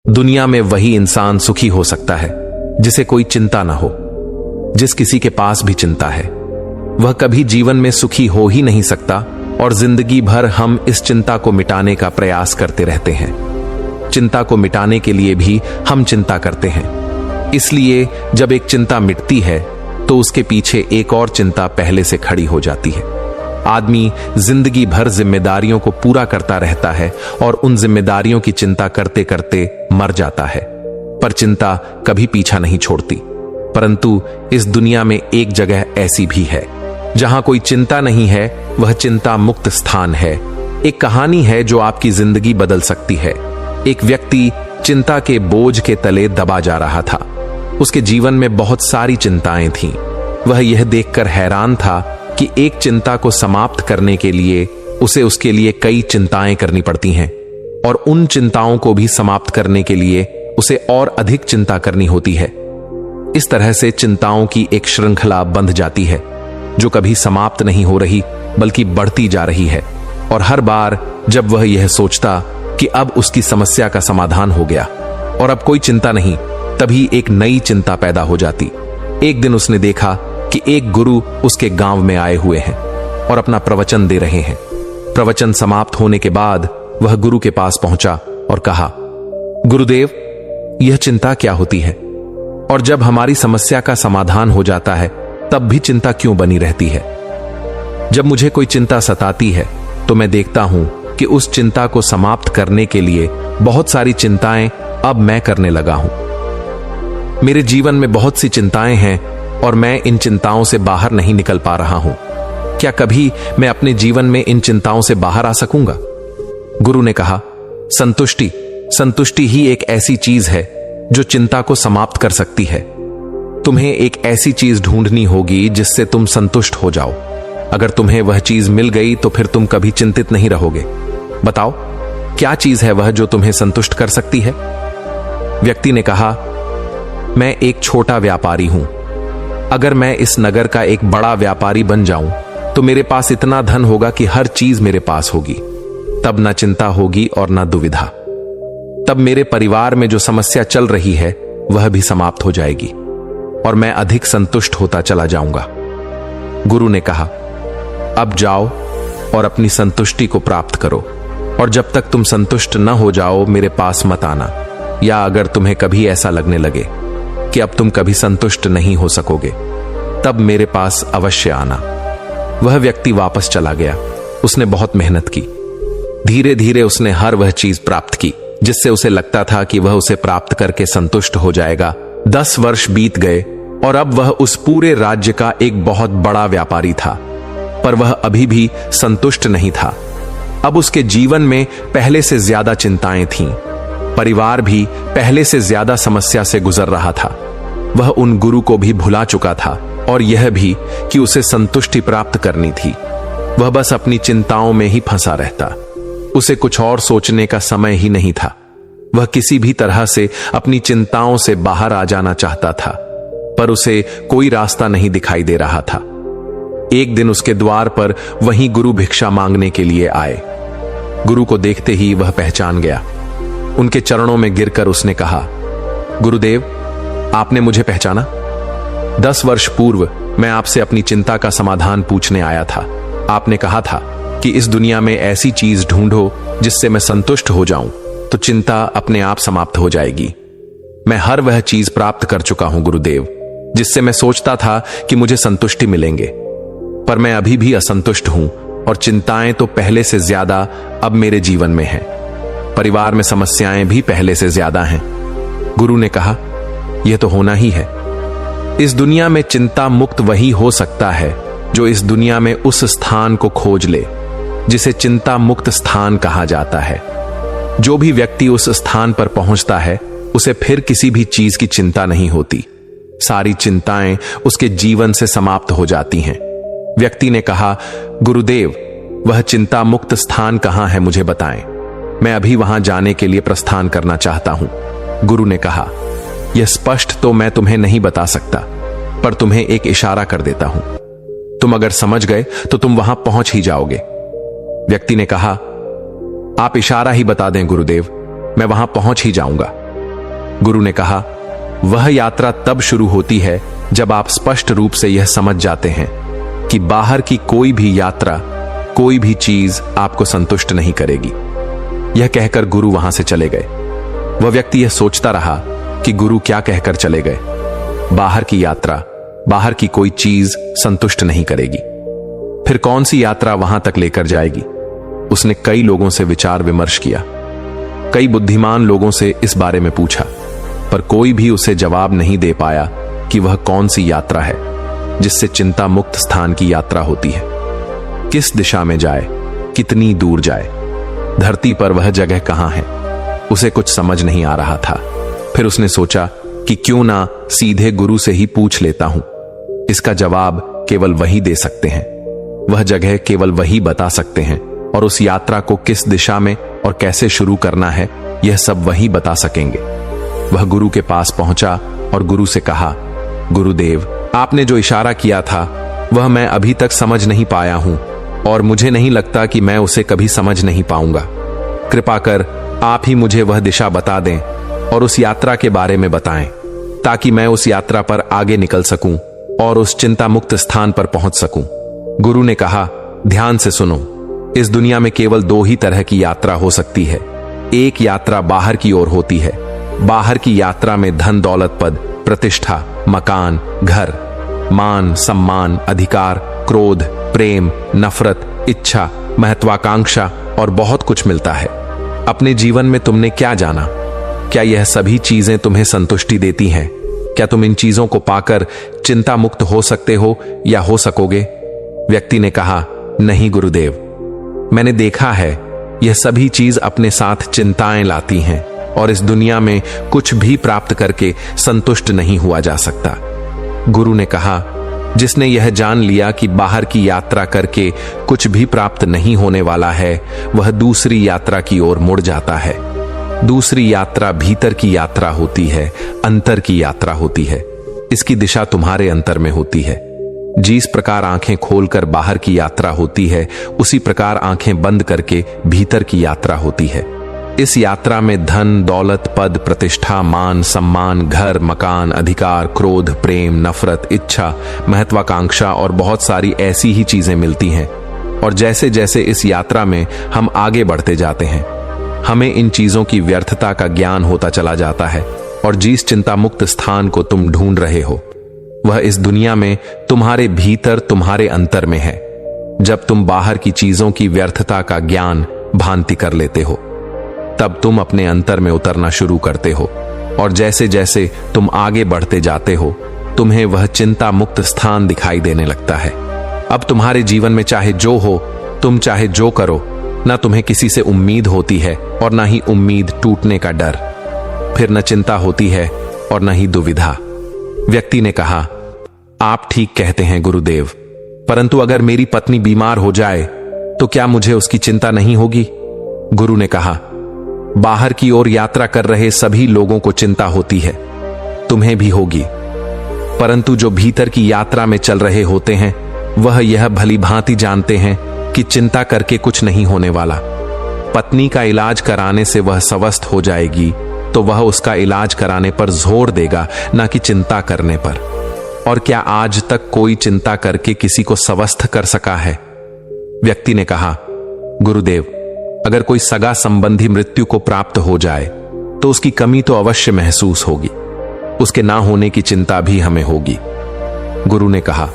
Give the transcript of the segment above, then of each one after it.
दुनिया में वही इंसान सुखी हो सकता है जिसे कोई चिंता ना हो। जिस किसी के पास भी चिंता है वह कभी जीवन में सुखी हो ही नहीं सकता, और जिंदगी भर हम इस चिंता को मिटाने का प्रयास करते रहते हैं। चिंता को मिटाने के लिए भी हम चिंता करते हैं, इसलिए जब एक चिंता मिटती है तो उसके पीछे एक और चिंता पहले से खड़ी हो जाती है। आदमी जिंदगी भर जिम्मेदारियों को पूरा करता रहता है और उन जिम्मेदारियों की चिंता करते करते मर जाता है, पर चिंता कभी पीछा नहीं छोड़ती। परंतु इस दुनिया में एक जगह ऐसी भी है जहां कोई चिंता नहीं है, वह चिंता मुक्त स्थान है। एक कहानी है जो आपकी जिंदगी बदल सकती है। एक व्यक्ति चिंता के बोझ के तले दबा जा रहा था। उसके जीवन में बहुत सारी चिंताएं थीं। वह यह देखकर हैरान था कि एक चिंता को समाप्त करने के लिए उसे उसके लिए कई चिंताएं करनी पड़ती हैं, और उन चिंताओं को भी समाप्त करने के लिए उसे और अधिक चिंता करनी होती है। इस तरह से चिंताओं की एक श्रृंखला बंध जाती है जो कभी समाप्त नहीं हो रही बल्कि बढ़ती जा रही है। और हर बार जब वह यह सोचता कि अब उसकी समस्या का समाधान हो गया और अब कोई चिंता नहीं, तभी एक नई चिंता पैदा हो जाती। एक दिन उसने देखा कि एक गुरु उसके गांव में आए हुए हैं और अपना प्रवचन दे रहे हैं। प्रवचन समाप्त होने के बाद वह गुरु के पास पहुंचा और कहा, गुरुदेव, यह चिंता क्या होती है? और जब हमारी समस्या का समाधान हो जाता है तब भी चिंता क्यों बनी रहती है? जब मुझे कोई चिंता सताती है तो मैं देखता हूं कि उस चिंता को समाप्त करने के लिए बहुत सारी चिंताएं अब मैं करने लगा हूं। मेरे जीवन में बहुत सी चिंताएं हैं और मैं इन चिंताओं से बाहर नहीं निकल पा रहा हूं। क्या कभी मैं अपने जीवन में इन चिंताओं से बाहर आ सकूंगा? गुरु ने कहा, संतुष्टि ही एक ऐसी चीज है जो चिंता को समाप्त कर सकती है। तुम्हें एक ऐसी चीज ढूंढनी होगी जिससे तुम संतुष्ट हो जाओ। अगर तुम्हें वह चीज मिल गई तो फिर तुम कभी चिंतित नहीं रहोगे। बताओ, क्या चीज है वह जो तुम्हें संतुष्ट कर सकती है? व्यक्ति ने कहा, मैं एक छोटा व्यापारी हूं। अगर मैं इस नगर का एक बड़ा व्यापारी बन जाऊं तो मेरे पास इतना धन होगा कि हर चीज मेरे पास होगी। तब ना चिंता होगी और ना दुविधा। तब मेरे परिवार में जो समस्या चल रही है वह भी समाप्त हो जाएगी और मैं अधिक संतुष्ट होता चला जाऊंगा। गुरु ने कहा, अब जाओ और अपनी संतुष्टि को प्राप्त करो, और जब तक तुम संतुष्ट न हो जाओ मेरे पास मत आना। या अगर तुम्हें कभी ऐसा लगने लगे कि अब तुम कभी संतुष्ट नहीं हो सकोगे तब मेरे पास अवश्य आना। वह व्यक्ति वापस चला गया। उसने बहुत मेहनत की। धीरे धीरे उसने हर वह चीज प्राप्त की जिससे उसे लगता था कि वह उसे प्राप्त करके संतुष्ट हो जाएगा। 10 वर्ष बीत गए और अब वह उस पूरे राज्य का एक बहुत बड़ा व्यापारी था, पर वह अभी भी संतुष्ट नहीं था। अब उसके जीवन में पहले से ज्यादा चिंताएं थीं। परिवार भी पहले से ज्यादा समस्या से गुजर रहा था। वह उन गुरु को भी भुला चुका था और यह भी कि उसे संतुष्टि प्राप्त करनी थी। वह बस अपनी चिंताओं में ही फंसा रहता। उसे कुछ और सोचने का समय ही नहीं था। वह किसी भी तरह से अपनी चिंताओं से बाहर आ जाना चाहता था, पर उसे कोई रास्ता नहीं दिखाई दे रहा था। एक दिन उसके द्वार पर वहीं गुरु भिक्षा मांगने के लिए आए। गुरु को देखते ही वह पहचान गया। उनके चरणों में गिरकर उसने कहा, गुरुदेव, आपने मुझे पहचाना? 10 वर्ष पूर्व मैं आपसे अपनी चिंता का समाधान पूछने आया था। आपने कहा था कि इस दुनिया में ऐसी चीज ढूंढो जिससे मैं संतुष्ट हो जाऊं, तो चिंता अपने आप समाप्त हो जाएगी। मैं हर वह चीज प्राप्त कर चुका हूं गुरुदेव, जिससे मैं सोचता था कि मुझे संतुष्टि मिलेंगे, पर मैं अभी भी असंतुष्ट हूं और चिंताएं तो पहले से ज्यादा अब मेरे जीवन में हैं। परिवार में समस्याएं भी पहले से ज्यादा हैं। गुरु ने कहा, यह तो होना ही है। इस दुनिया में चिंता मुक्त वही हो सकता है जो इस दुनिया में उस स्थान को खोज ले जिसे चिंता मुक्त स्थान कहा जाता है। जो भी व्यक्ति उस स्थान पर पहुंचता है उसे फिर किसी भी चीज की चिंता नहीं होती। सारी चिंताएं उसके जीवन से समाप्त हो जाती हैं। व्यक्ति ने कहा, गुरुदेव, वह चिंता मुक्त स्थान कहां है, मुझे बताएं। मैं अभी वहां जाने के लिए प्रस्थान करना चाहता हूं। गुरु ने कहा, यह स्पष्ट तो मैं तुम्हें नहीं बता सकता, पर तुम्हें एक इशारा कर देता हूं। तुम अगर समझ गए तो तुम वहां पहुंच ही जाओगे। व्यक्ति ने कहा, आप इशारा ही बता दें गुरुदेव, मैं वहां पहुंच ही जाऊंगा। गुरु ने कहा, वह यात्रा तब शुरू होती है जब आप स्पष्ट रूप से यह समझ जाते हैं कि बाहर की कोई भी यात्रा, कोई भी चीज आपको संतुष्ट नहीं करेगी। यह कहकर गुरु वहां से चले गए। वह व्यक्ति यह सोचता रहा कि गुरु क्या कहकर चले गए। बाहर की यात्रा, बाहर की कोई चीज संतुष्ट नहीं करेगी, फिर कौन सी यात्रा वहां तक लेकर जाएगी। उसने कई लोगों से विचार विमर्श किया, कई बुद्धिमान लोगों से इस बारे में पूछा, पर कोई भी उसे जवाब नहीं दे पाया कि वह कौन सी यात्रा है जिससे चिंता मुक्त स्थान की यात्रा होती है। किस दिशा में जाए, कितनी दूर जाए, धरती पर वह जगह कहां है, उसे कुछ समझ नहीं आ रहा था। फिर उसने सोचा कि क्यों ना सीधे गुरु से ही पूछ लेता हूं। इसका जवाब केवल वही दे सकते हैं, वह जगह केवल वही बता सकते हैं, और उस यात्रा को किस दिशा में और कैसे शुरू करना है यह सब वही बता सकेंगे। वह गुरु के पास पहुंचा और गुरु से कहा, गुरुदेव, आपने जो इशारा किया था वह मैं अभी तक समझ नहीं पाया हूं और मुझे नहीं लगता कि मैं उसे कभी समझ नहीं पाऊंगा। कृपा कर आप ही मुझे वह दिशा बता दें और उस यात्रा के बारे में बताएं, ताकि मैं उस यात्रा पर आगे निकल सकूं और उस चिंता मुक्त स्थान पर पहुंच सकूं। गुरु ने कहा, ध्यान से सुनो, इस दुनिया में केवल दो ही तरह की यात्रा हो सकती है। एक यात्रा बाहर की ओर होती है। बाहर की यात्रा में धन दौलत, पद प्रतिष्ठा, मकान, घर, मान सम्मान, अधिकार, क्रोध, प्रेम, नफरत, इच्छा, महत्वाकांक्षा और बहुत कुछ मिलता है। अपने जीवन में तुमने क्या जाना? क्या यह सभी चीजें तुम्हें संतुष्टि देती हैं? क्या तुम इन चीजों को पाकर चिंता मुक्त हो सकते हो या हो सकोगे? व्यक्ति ने कहा, नहीं गुरुदेव, मैंने देखा है यह सभी चीज अपने साथ चिंताएं लाती हैं और इस दुनिया में कुछ भी प्राप्त करके संतुष्ट नहीं हुआ जा सकता। गुरु ने कहा, जिसने यह जान लिया कि बाहर की यात्रा करके कुछ भी प्राप्त नहीं होने वाला है, वह दूसरी यात्रा की ओर मुड़ जाता है। दूसरी यात्रा भीतर की यात्रा होती है, अंतर की यात्रा होती है। इसकी दिशा तुम्हारे अंतर में होती है। जिस प्रकार आंखें खोलकर बाहर की यात्रा होती है, उसी प्रकार आंखें बंद करके भीतर की यात्रा होती है। इस यात्रा में धन दौलत, पद प्रतिष्ठा, मान सम्मान, घर मकान, अधिकार, क्रोध, प्रेम, नफरत, इच्छा, महत्वाकांक्षा और बहुत सारी ऐसी ही चीजें मिलती हैं। और जैसे जैसे इस यात्रा में हम आगे बढ़ते जाते हैं, हमें इन चीजों की व्यर्थता का ज्ञान होता चला जाता है। और जिस चिंता मुक्त स्थान को तुम ढूंढ रहे हो, वह इस दुनिया में तुम्हारे भीतर, तुम्हारे अंतर में है। जब तुम बाहर की चीजों की व्यर्थता का ज्ञान भांति कर लेते हो, तब तुम अपने अंतर में उतरना शुरू करते हो। और जैसे जैसे तुम आगे बढ़ते जाते हो, तुम्हें वह चिंता मुक्त स्थान दिखाई देने लगता है। अब तुम्हारे जीवन में चाहे जो हो, तुम चाहे जो करो, ना तुम्हें किसी से उम्मीद होती है और ना ही उम्मीद टूटने का डर। फिर न चिंता होती है और न ही दुविधा। व्यक्ति ने कहा, आप ठीक कहते हैं गुरुदेव, परंतु अगर मेरी पत्नी बीमार हो जाए तो क्या मुझे उसकी चिंता नहीं होगी? गुरु ने कहा, बाहर की ओर यात्रा कर रहे सभी लोगों को चिंता होती है, तुम्हें भी होगी, परंतु जो भीतर की यात्रा में चल रहे होते हैं, वह यह भली भांति जानते हैं कि चिंता करके कुछ नहीं होने वाला। पत्नी का इलाज कराने से वह स्वस्थ हो जाएगी तो वह उसका इलाज कराने पर जोर देगा, ना कि चिंता करने पर। और क्या आज तक कोई चिंता करके किसी को स्वस्थ कर सका है? व्यक्ति ने कहा, गुरुदेव, अगर कोई सगा संबंधी मृत्यु को प्राप्त हो जाए तो उसकी कमी तो अवश्य महसूस होगी, उसके ना होने की चिंता भी हमें होगी। गुरु ने कहा,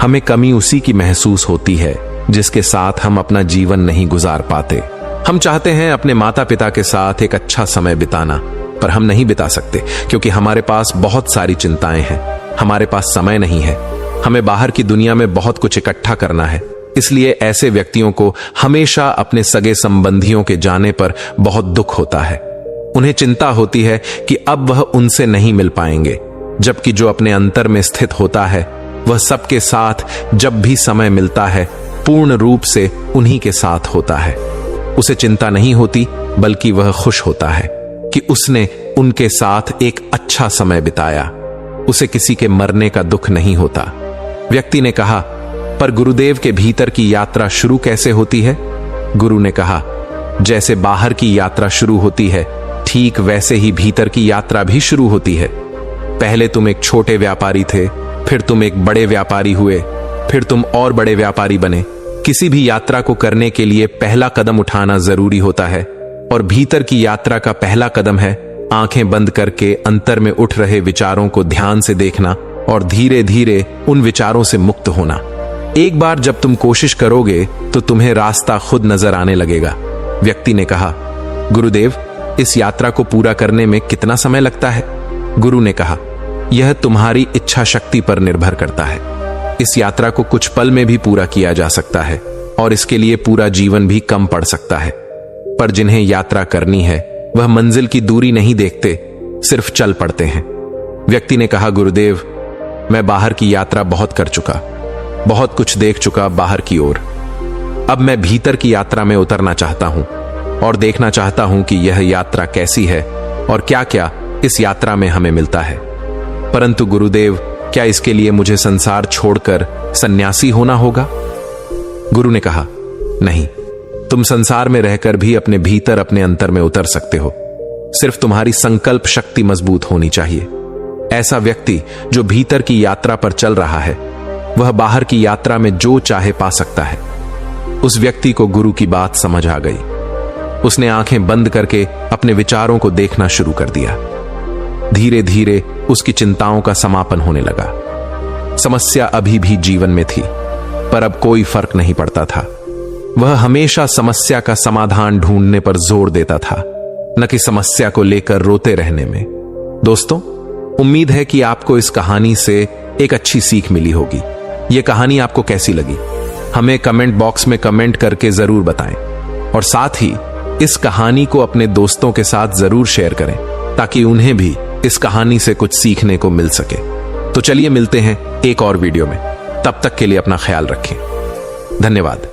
हमें कमी उसी की महसूस होती है जिसके साथ हम अपना जीवन नहीं गुजार पाते। हम चाहते हैं अपने माता पिता के साथ एक अच्छा समय बिताना, पर हम नहीं बिता सकते क्योंकि हमारे पास बहुत सारी चिंताएं हैं, हमारे पास समय नहीं है, हमें बाहर की दुनिया में बहुत कुछ इकट्ठा करना है। इसलिए ऐसे व्यक्तियों को हमेशा अपने सगे संबंधियों के जाने पर बहुत दुख होता है। उन्हें चिंता होती है कि अब वह उनसे नहीं मिल पाएंगे, जबकि जो अपने अंतर में स्थित होता है वह सबके साथ जब भी समय मिलता है पूर्ण रूप से उन्हीं के साथ होता है। उसे चिंता नहीं होती, बल्कि वह खुश होता है कि उसने उनके साथ एक अच्छा समय बिताया। उसे किसी के मरने का दुख नहीं होता। व्यक्ति ने कहा, पर गुरुदेव के भीतर की यात्रा शुरू कैसे होती है? गुरु ने कहा, जैसे बाहर की यात्रा शुरू होती है ठीक वैसे ही भीतर की यात्रा भी शुरू होती है। पहले तुम एक छोटे व्यापारी थे, फिर तुम एक बड़े व्यापारी हुए, फिर तुम और बड़े व्यापारी बने। किसी भी यात्रा को करने के लिए पहला कदम उठाना जरूरी होता है, और भीतर की यात्रा का पहला कदम है आंखें बंद करके अंतर में उठ रहे विचारों को ध्यान से देखना और धीरे धीरे उन विचारों से मुक्त होना। एक बार जब तुम कोशिश करोगे तो तुम्हें रास्ता खुद नजर आने लगेगा। व्यक्ति ने कहा, गुरुदेव, इस यात्रा को पूरा करने में कितना समय लगता है? गुरु ने कहा, यह तुम्हारी इच्छा शक्ति पर निर्भर करता है। इस यात्रा को कुछ पल में भी पूरा किया जा सकता है और इसके लिए पूरा जीवन भी कम पड़ सकता है। पर जिन्हें यात्रा करनी है वह मंजिल की दूरी नहीं देखते, सिर्फ चल पड़ते हैं। व्यक्ति ने कहा, गुरुदेव, मैं बाहर की यात्रा बहुत कर चुका, बहुत कुछ देख चुका बाहर की ओर। अब मैं भीतर की यात्रा में उतरना चाहता हूं और देखना चाहता हूं कि यह यात्रा कैसी है और क्या क्या इस यात्रा में हमें मिलता है। परंतु गुरुदेव, क्या इसके लिए मुझे संसार छोड़कर सन्यासी होना होगा? गुरु ने कहा, नहीं, तुम संसार में रहकर भी अपने भीतर अपने अंतर में उतर सकते हो। सिर्फ तुम्हारी संकल्प शक्ति मजबूत होनी चाहिए। ऐसा व्यक्ति जो भीतर की यात्रा पर चल रहा है वह बाहर की यात्रा में जो चाहे पा सकता है। उस व्यक्ति को गुरु की बात समझ आ गई। उसने आंखें बंद करके अपने विचारों को देखना शुरू कर दिया। धीरे धीरे उसकी चिंताओं का समापन होने लगा। समस्या अभी भी जीवन में थी, पर अब कोई फर्क नहीं पड़ता था। वह हमेशा समस्या का समाधान ढूंढने पर जोर देता था, न कि समस्या को लेकर रोते रहने में। दोस्तों, उम्मीद है कि आपको इस कहानी से एक अच्छी सीख मिली होगी। यह कहानी आपको कैसी लगी हमें कमेंट बॉक्स में कमेंट करके जरूर बताएं, और साथ ही इस कहानी को अपने दोस्तों के साथ जरूर शेयर करें ताकि उन्हें भी इस कहानी से कुछ सीखने को मिल सके। तो चलिए मिलते हैं एक और वीडियो में। तब तक के लिए अपना ख्याल रखें। धन्यवाद।